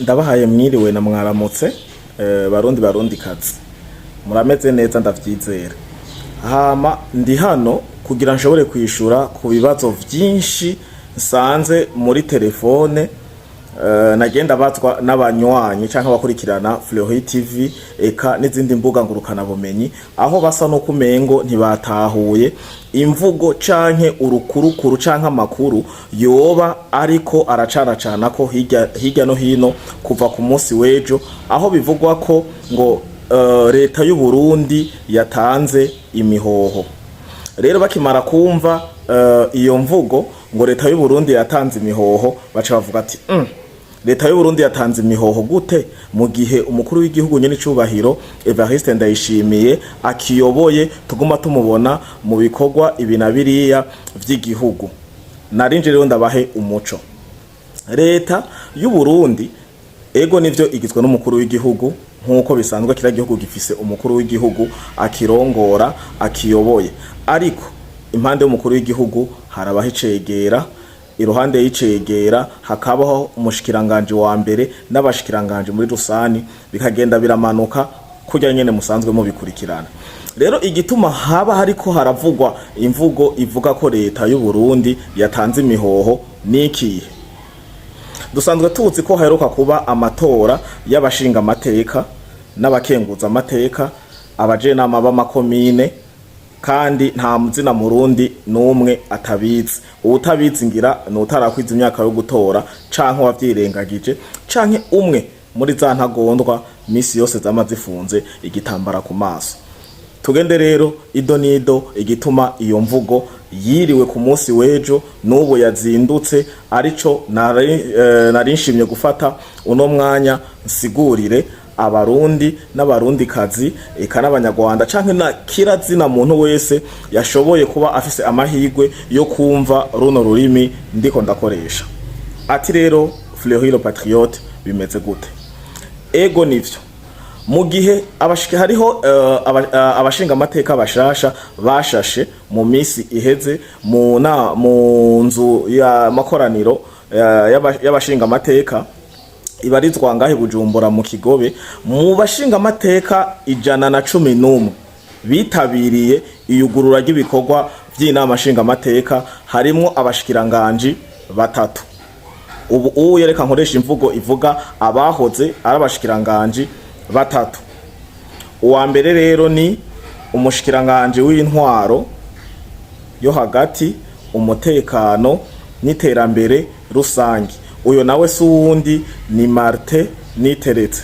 Ndabahaye mwiriwe na mwaramutse barundi kazi murameze neza ndavyizera. Hama ndi hano kugira nshobore kwishura ku bibazo vyinshi nsanze muri telefone nagenda batwa n'abanywanyi canke abakurikirana Fleury TV eka n'izindi mbuga ngurukana bumenyi aho basa no kumengo ntibatahuye imvugo canke urukurukuru canke amakuru yoba ariko aracanacana ko hirya no hino kuva ku munsi wejo aho bivugwa ko ngo leta y'u Burundi yatanze imihoho. Rero bakimara kumva iyo mvugo ngo leta y'u Burundi yatanze imihoho baca bavuga ati leta y'u Burundi yatanze imihoho gute mu gihe umukuru w'igihugu nyene cubahiro Evariste Ndayishimiye akiyoboye tuguma tumubona mu bikorwa ibinabiriya vy'igihugu. Narinje rero ndabahe umuco. Leta y'u Burundi ego nivyo igizwe n'umukuru w'igihugu nkuko bisanzwe kira gihugu gifise umukuru w'igihugu akirongora akiyoboye, ariko impande y'umukuru w'igihugu harabaho icegera, iruhande y'icegera hakabaho umushikiranganje wa mbere n'abashikiranganje muri rusani bikagenda biramanuka kujya nyene musanzwe mu bikurikirana. Rero igituma haba hariko haravugwa imvugo ivuga ko leta y'u Burundi yatanze imihoho niki? Dusanzwe tuzi ko haheruka kuba amatora y'abashinga amateka n'abakenguza amateka abajenama b'amakomine, kandi nta muzina murundi numwe atabizi. Utabizi ngira no utarakwiza imyaka yo gutora canke wavyirengagije canke umwe muri za ntagondwa misi yose zamazifunze igitambara ku maso. Tugende rero ido nido igituma iyo mvugo yiriwe ku munsi wejo n'ubu yazindutse, arico narinshimye gufata uno mwanya nsigurire abarundi n'abarundi kazi eka n'abanyarwanda canke na kirazina muntu wese yashoboye kuba afise amahirwe yo kumva runo rurimi ndiko ndakoresha. Ati rero Fleury le Patriote bimeze gute? Ego nivyo mu gihe hariho abashinga amateka bashasha bashashe mu misi iheze mu nzu ya makoraniro y'abashinga amateka ibarizwa ngahe Bujumbura mu Kigobe. Mu bashinga amateka 111 bitabiriye iyugurura ry'ibikorwa by'inama nshinga amateka harimo abashikiranganje batatu. Ubu yereka nkoresha imvugo ivuga abahoze ari abashikiranganje batatu. Uwa mbere rero ni umushikiranganje w'intwaro yo hagati, umutekano n'iterambere rusangi. Uyo nawe suwundi ni Martin Niteretse.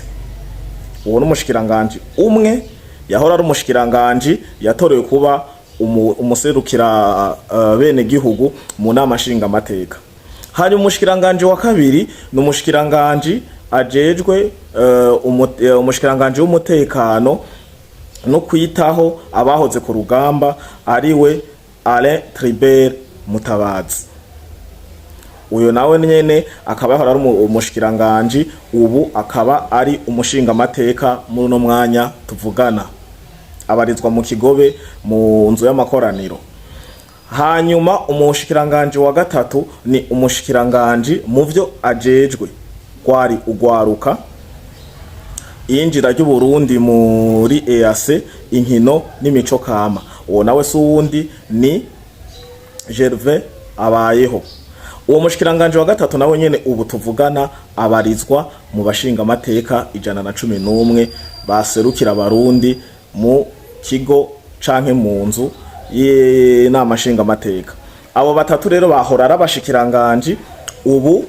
Uwo n'umushikiranganje umwe yahora ari umushikiranganje yatorewe kuba umuserukira bene gihugu mu nama nshinga amateka. Hari umushikiranganje wa kabiri n'umushikiranganje ajejwe umushikiranganje w'umutekano no kwitaho abahoze ku rugamba ariwe Alain Tribert Mutabazi. Uyo nawe nyene akaba yahora ari umushikiranganje, ubu akaba ari umushinga amateka muri no mwanya tuvugana, abarizwa mu Kigobe mu nzu y'amakoraniro. Hanyuma umushikiranganje wa gatatu ni umushikiranganje mu vyo ajejwe kwari ugwaruka, injira ry'u Burundi muri EAC, inkino n'imico kama. Uwo nawe suwundi ni Gervais Abayeho. Uwo mushikiranganje wa gatatu nawe nyene ubu tuvugana abarizwa mu bashinga amateka 111 baserukira abarundi mu kigo canke mu nzu y'inama nshinga amateka. Abo batatu rero bahora arabashikiranganje, ubu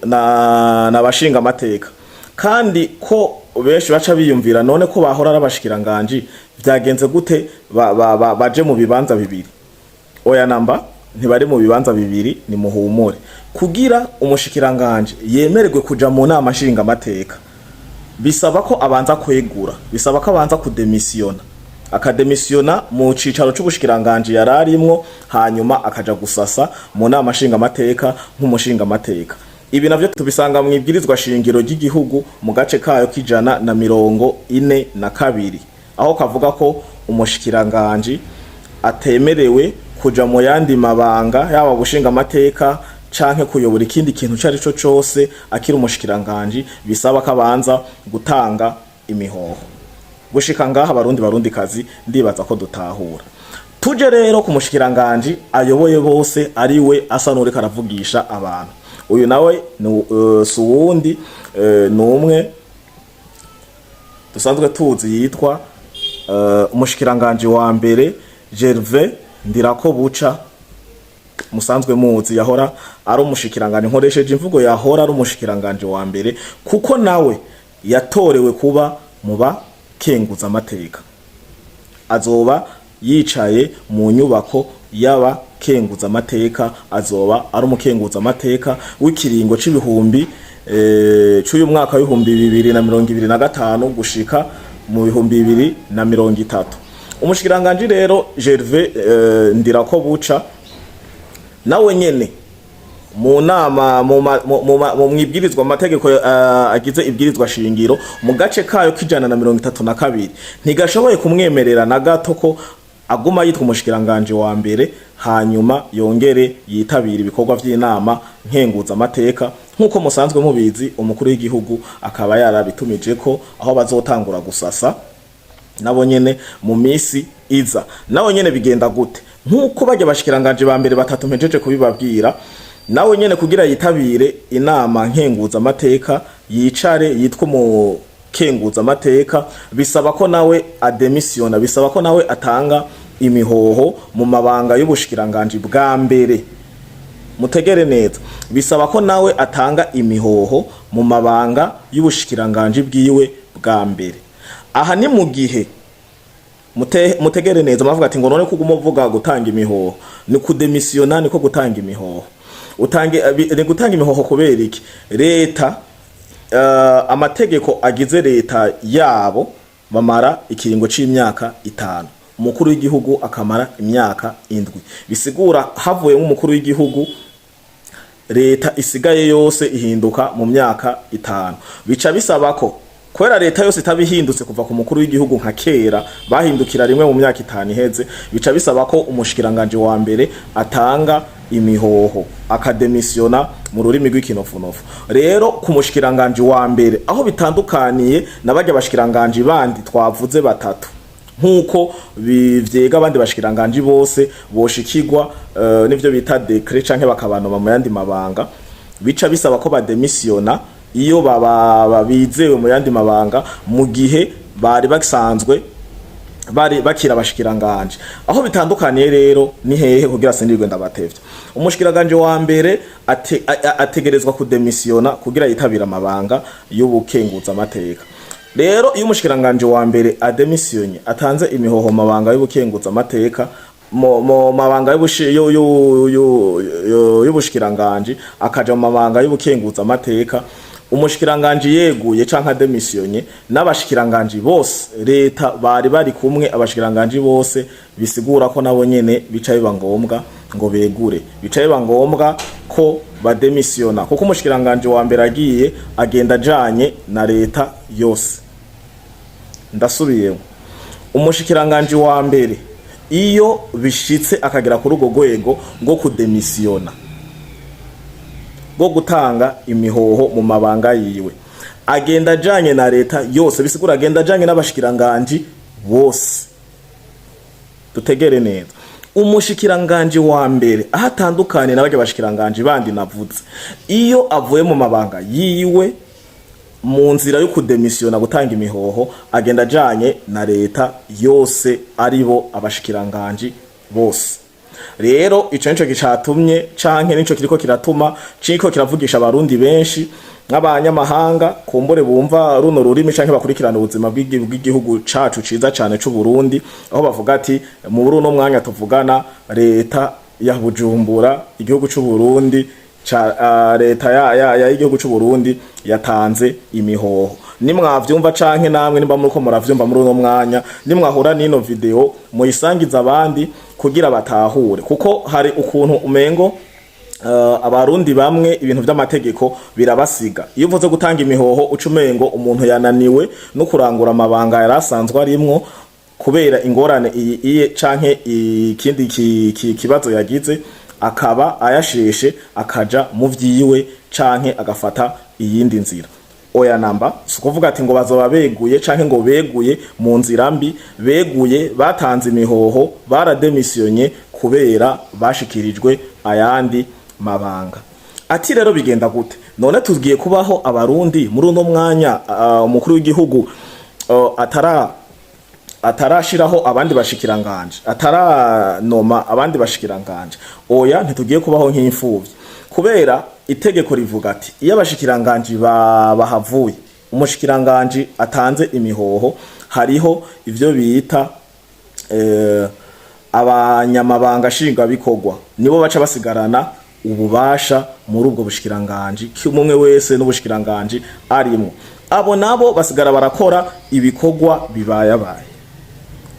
n'abashinga amateka. Kandi ko benshi baca biyumvira none ko bahora arabashikiranganje vyagenze gute baje mu bibanza bibiri? Oya namba ntibari mu bibanza bibiri, ni muhumure. Kugira umushikiranganje yemererwe kuja mu nama nshinga amateka bisaba ko abanza kwegura, bisaba ko abanza kudemisiona. Akademisiona mu cicaro c'ubushikiranganje yararimwo, hanyuma akaja gusasa mu nama nshinga amateka nk'umushinga amateka. Ibi navyo tubisanga mu ibwirizwa shingiro ry'igihugu mu gace kayo k'142 aho kavuga ko umushikiranganje atemerewe kuja mu yandi mabanga yaba gushinga amateka canke kuyobora ikindi kintu cari co cose akiri umushikiranganji bisaba kabanza gutanga imihoho. Gushika ngaha abarundi kazi ndibaza ko dutahura. Tuje rero ku mushikiranganji ayoboye bose ariwe asa n'uriko aravugisha abantu. Uyu nawe si uwundi numwe dusanzwe tuzi yitwa umushikiranganji wa mbere Gervais Ndirakobuca, musanzwe muzi yahora ari umushikiranganji, nkoresheje imvugo yahora ari umushikiranganji wa mbere kuko nawe yatorewe kuba mu bakenguza amateka. Azoba yicaye mu nyubako y'abakenguza amateka, azoba ari umukenguza amateka w'ikiringo c'ibihumbi c'uyu mwaka w'ibihumbi 2025 gushika mu bihumbi 2030. Umushikiranganji rero Gervais Ndirakobuca nawe nyene mu nama mu mwibwirizwa amategeko agize ibwirizwa shingiro mu gace kayo kijana na 32 ntigashoboye kumwemerera na gato ko aguma yitwa umushikiranganji wa mbere hanyuma yongere yitabira ibikorwa vy'inama nkenguza amateka. Nkuko musanzwe mubizi umukuru w'igihugu akaba yarabitumije ko aho bazotangura gusasa nabo nyene mu misi iza. Nabo nyene bigenda gute? Nkuko bajya bashikiranganje ba mbere batatu mpejeje kubibabwira, nawe nyene kugira yitabire inama nkenguza amateka yicare yitwa mu kenguza amateka bisaba ko nawe ademisiona, bisaba ko nawe atanga imihoho mu mabanga y'ubushikiranganje bwa mbere. Mutegere neza, bisaba ko nawe atanga imihoho mu mabanga y'ubushikiranganje bwiwe bwa mbere. Aha ni mu gihe mutegere neza mavuga ati ngo none kuguma uvuga gutanga imihoho ni kudemisiona, niko gutanga imihoho. Ni gutanga imihoho kubera iki? Leta amategeko agize leta yabo bamara ikiringo c'imyaka 5, umukuru w'igihugu akamara imyaka 7. Bisigura havuye nk'umukuru w'igihugu leta isigaye yose ihinduka mu myaka 5. Bica bisaba ko kwera leta yose itabihindutse kuva ku mukuru w'igihugu nka kera bahindukira rimwe mu myaka 5 iheze, bica bisaba ko umushikiranganje wa mbere atanga imihoho akademisiona mu rurimi rw'ikinofunofu. Rero ku mushikiranganje wa mbere aho bitandukaniye nabajya bashikiranganje bandi twavuze batatu, nkuko bivyega abandi bashikiranganje bose boshikirwa nivyo bita decret canke bakabanoma mu yandi mabanga, bica bisaba ko bademisiona iyo babizewe mu yandi mabanga mu gihe bari basanzwe bari bakira abashikiranganje. Aho bitandukaniye rero ni hehe kugira sindirwe ndabatevye. Umushikiranganje wa mbere ategerezwa kudemisiona kugira yitabira amabanga y'ubukenguza amateka. Rero iyo umushikiranganje wa mbere ademisionye atanze imihoho mabanga y'ubukenguza amateka mu mabanga y'ubushikiranganje akaja mu mabanga y'ubukenguza amateka, umushikiranganje yeguye canka ademisionye n'abashikiranganje bose leta bari kumwe, abashikiranganje bose bisigura ko nabo nyene bicaye bangombwa ngo begure, bicaye bangombwa ko bademisiona kuko umushikiranganje wa mbere agiye agenda janye na leta yose. Ndasubiye, umushikiranganje wa mbere iyo bishitse akagera ku rugo rwego ngo kudemisiona go gutanga imihoho mu mabanga yiwe agenda janye na leta yose, bisigura agenda janye n'abashikiranganje bose. Dutegere neza, umushikiranganje wa mbere ahatandukanye n'abajya bashikiranganje bandi navuze, iyo avuye mu mabanga yiwe mu nzira yo kudemisiona gutanga imihoho agenda janye na leta yose aribo abashikiranganje bose. Rero ico nico gicatumye canke nico kiriko kiratuma ciko kiravugisha abarundi benshi nk'abanyamahanga kumbure bumva runo rurimi canke bakurikirana ubuzima bw'igihugu cacu ciza cane c'u Burundi, aho bavuga ati mu Burundi no mwanya tuvugana leta ya Bujumbura igihugu c'u Burundi leta ya igihugu c'u Burundi yatanze imihoho. Nimwavyumva canke namwe nimba muri ko muravyumva muri uno mwanya, nimwahura n'ino video muyisangiza abandi kugira batahure, kuko hari ukuntu umengo abarundi bamwe ibintu vy'amategeko birabasiga. Iyo uvuze gutanga imihoho ucumengo umuntu yananiwe no kurangura amabanga yarasanzwe arimwo kubera ingorane iye canke ikindi kibazo yagize akaba ayasheshe akaja mu vyiwe canke agafata iyindi nzira. Oya namba si kuvuga ati ngo bazoba beguye canke ngo beguye mu nzira mbi, beguye batanze imihoho, barademissionye kubera bashikirijwe ayandi mabanga. Ati rero bigenda gute? None tugiye kubaho abarundi muri uno mwanya umukuru w'igihugu atarashiraho abandi bashikiranganje, ataranoma abandi bashikiranganje. Oya ntitugiye kubaho nk'imfuvyi, kubera itegeko rivuga ati iyo abashikiranganje bahavuye, umushikiranganje atanze imihoho, hariho ivyo bita abanyamabanga nshingwabikorwa, nibo baca basigarana ububasha muri ubwo bushikiranganje, umwe wese n'ubushikiranganje arimo. Abo nabo basigara barakora ibikorwa bibayabaye.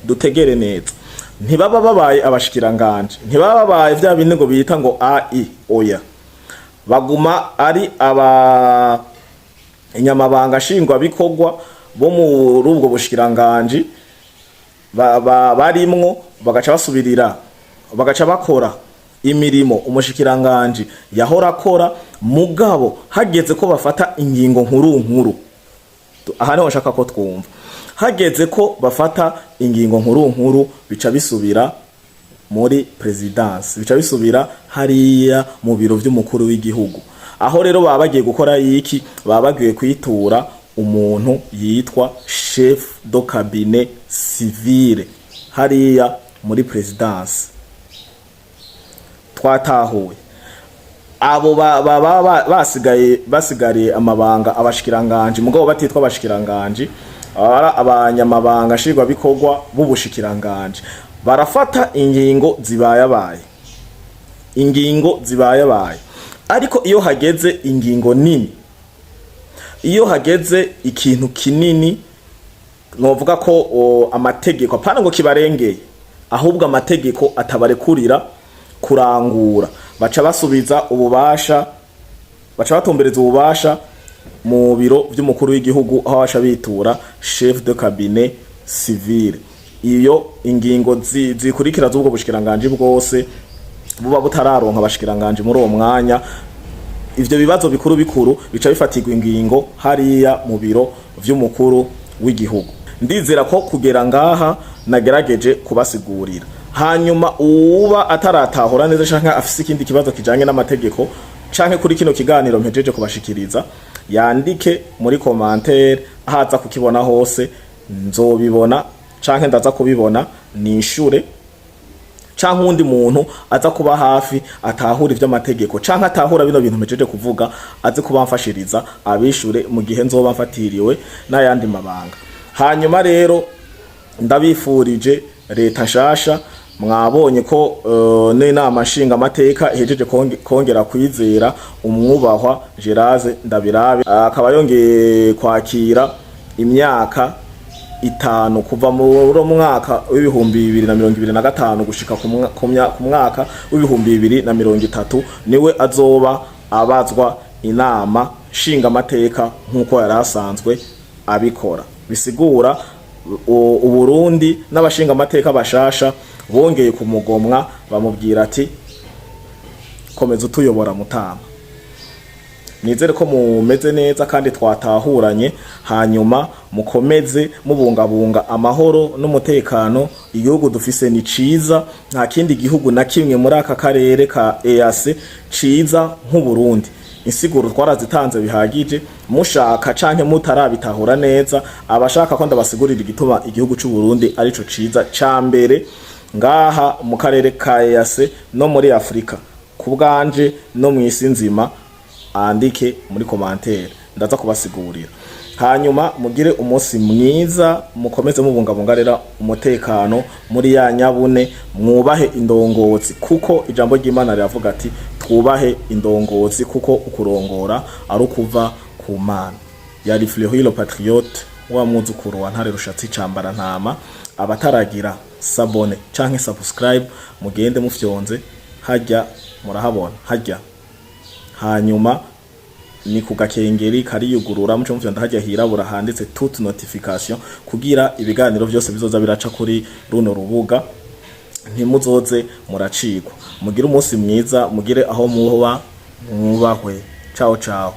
Dutegere neza, ntibaba babaye abashikiranganje, ntibaba babaye vya bindi ngo bita ngo ai. Oya, baguma ari abanyamabanga nshingwabikorwa bo muri ubwo bushikiranganje barimwo, bagaca basubirira, bagaca bakora imirimo umushikiranganje yahora akora, mugabo hageze ko bafata ingingo nkuru. Aha niho nshaka ko twumva, hageze ko bafata ingingo nkuru bica bisubira muri presidence, bica bisubira hariya mu biro vy'umukuru w'igihugu. Aho rero baba bagiye gukora iki? Baba bagiye kwitura umuntu yitwa chef de cabinet civile hariya muri presidence. Twatahuye abo basigariye amabanga abashikiranganje, mugabo batitwa abashikiranganje, abanyamabanga nshingwabikorwa b'ubushikiranganje, barafata ingingo zibayabaye, ariko iyo hageze ingingo nini, iyo hageze ikintu kinini, novuga ko amategeko apana ngo kibarengeye, ahubwo amategeko atabarekurira kurangura, baca basubiza ububasha, baca batumbereza ububasha mu biro vy'umukuru w'igihugu, aho baca bitura chef de cabinet civile. Iyo ingingo zikurikira z'ubwo bushikiranganje bwose buba butararonka abashikiranganje muri uwo mwanya, ivyo bibazo bikuru bica bifatirwa ingingo hariya mu biro vy'umukuru w'igihugu. Ndizera ko kugera ngaha nagerageje kubasigurira. Hanyuma uba ataratahura neza canke afise ikindi kibazo kijanye n'amategeko canke kuri kino kiganiro mpejeje kubashikiriza, yandike muri commentaire, ahaza kukibona hose nzobibona canke ndaza kubibona nishure, canke undi muntu aza kuba hafi atahura ivy'amategeko canke atahura bino bintu mpejeje kuvuga, aze kubamfashiriza abishure mu gihe nzoba mfatiriwe n'ayandi mabanga. Hanyuma rero ndabifurije leta nshasha. Mwabonye ko n'inama nshinga amateka ihejeje kongera kwizera umwubahwa Geraze Ndabirabe, akaba yongeye kwakira imyaka 5 kuva mu mwaka w'ibihumbi 2025 gushika ku mwaka w'ibihumbi 2030, niwe azoba abazwa inama nshinga amateka nk'uko yari asanzwe abikora. Bisigura Uburundi n'abashinga amateka bashasha bongeye kumugomwa, bamubwira ati komeza utuyobora Mutama. Nizere ko mumeze neza kandi twatahuranye, hanyuma mukomeze mubungabunga amahoro n'umutekano. Igihugu dufise ni ciza, nta kindi gihugu na kimwe muri aka karere ka EAC ciza nk'Uburundi. Insiguro twarazitanze bihagije, mushaka canke mutarabitahura neza, abashaka ko ndabasigurira igituma igihugu c'u Burundi arico ciza ca mbere ngaha mu karere ka EAC no muri Afrika, kubwanje no mwisi nzima, andike muri commentaire ndaza kubasigurira. Hanyuma mugire umunsi mwiza, mukomeze mubungabunga rero umutekano muri ya nyabune, mwubahe indongozi kuko ijambo ry'Imana riravuga ati twubahe indongozi kuko ukurongora ari ukuva ku Mana. Yari Fleury le patriote wa muzukuru wa Ntare Rushatsi cambara ntama. Abataragira sabone canke subscribe mugende mufyonze hajya, murahabona hajya, hanyuma ni kugakengeri kariyugurura muco mufyonda hajya hirabura handitse toute notification kugira ibiganiro byose bizoza biraca kuri runo rubuga ntimuzoze muracikwa. Mugire umunsi mwiza, mugire aho muba mwubahwe. Ciao ciao.